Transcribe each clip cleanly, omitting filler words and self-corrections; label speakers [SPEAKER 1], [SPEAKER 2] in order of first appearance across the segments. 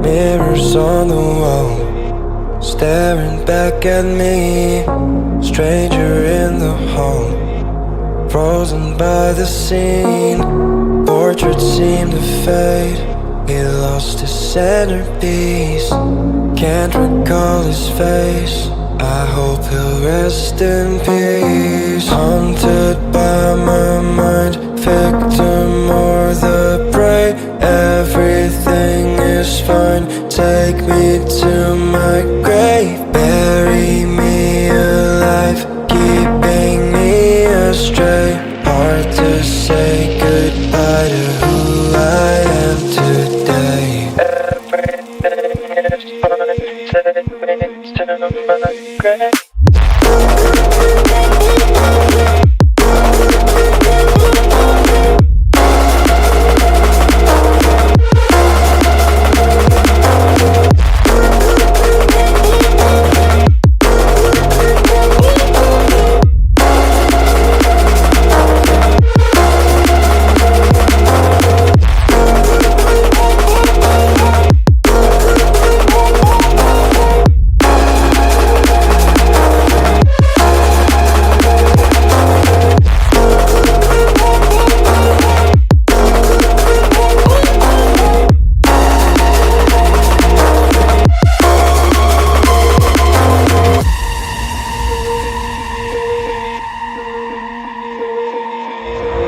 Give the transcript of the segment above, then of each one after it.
[SPEAKER 1] Mirrors on the wall, staring back at me. Stranger in the hall, frozen by the scene. Portraits seem to fade, he lost his centerpiece. Can't recall his face, I hope he'll rest in peace. Haunted by my mind, victim or the prey. Everything is fine, take me to my grave. Bury me alive, keeping me astray. Hard to say goodbye to who I am today. Everything is fine, take me to my grave.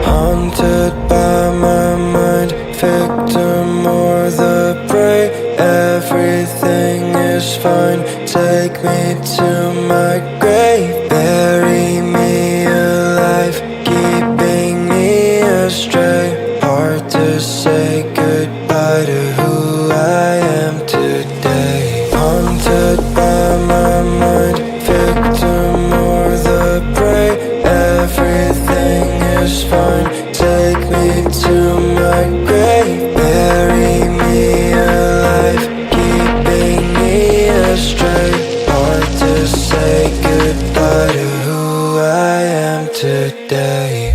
[SPEAKER 1] Haunted by my mind, victim or the prey. Everything is fine, take me to my grave. Bury me alive, keeping me astray. Hard to say goodbye to who I am today. Haunted by my mind, victim or the prey. Everything is fine, take me to my grave. Bury me alive, keeping me astray. Hard to say goodbye to who I am today.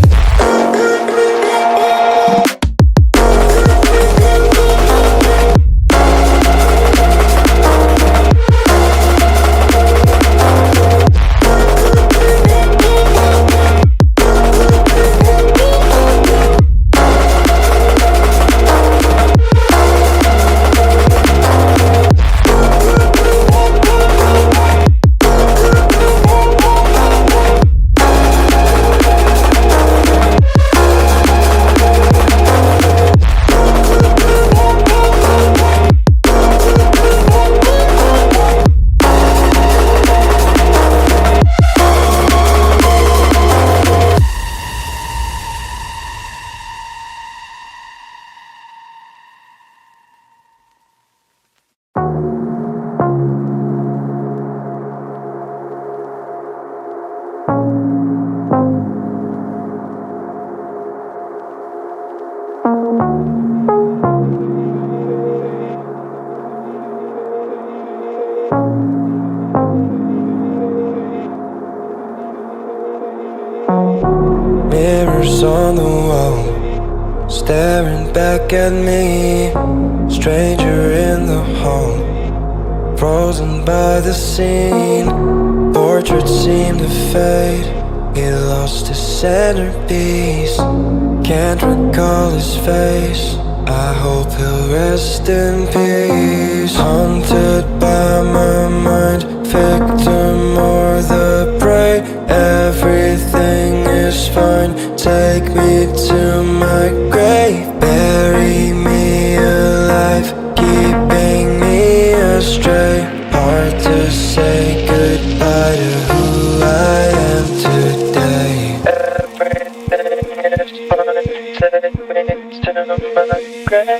[SPEAKER 1] Mirrors on the wall, staring back at me. Stranger in the hall, frozen by the scene. Portraits seem to fade, he lost his centerpiece. Can't recall his face, I hope he'll rest in peace. Haunted by my mind, victim or the prey. Everything is fine, take me to my grave. Bury me alive, keeping me astray. Hard to say goodbye to who I am today. Everything is fine, take me to my grave.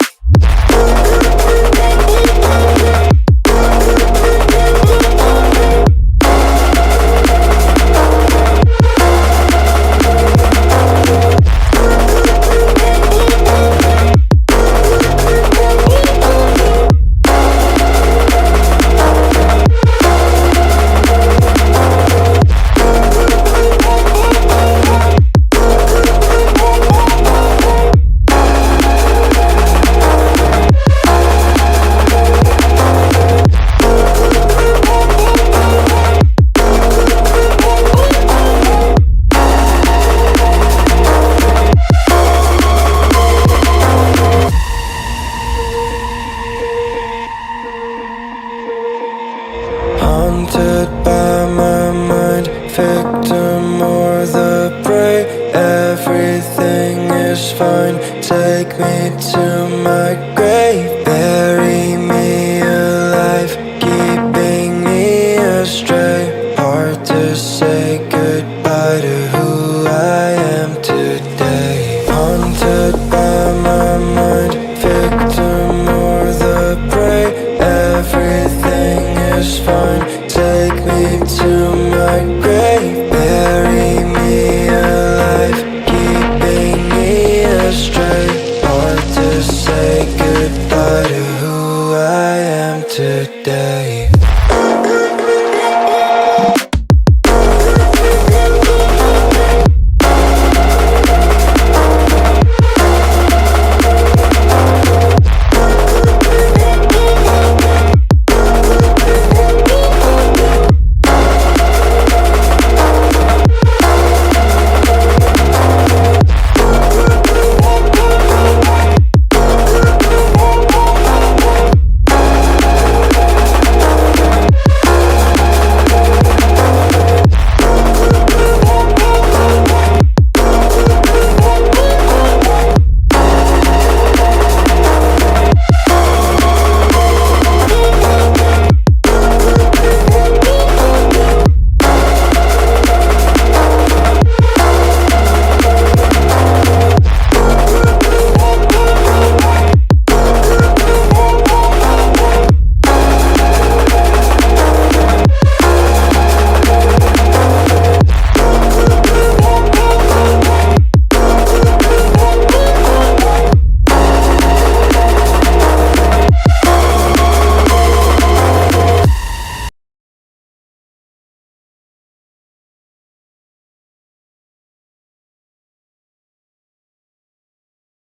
[SPEAKER 1] celebrate. Everything is fine. Take me to my grave.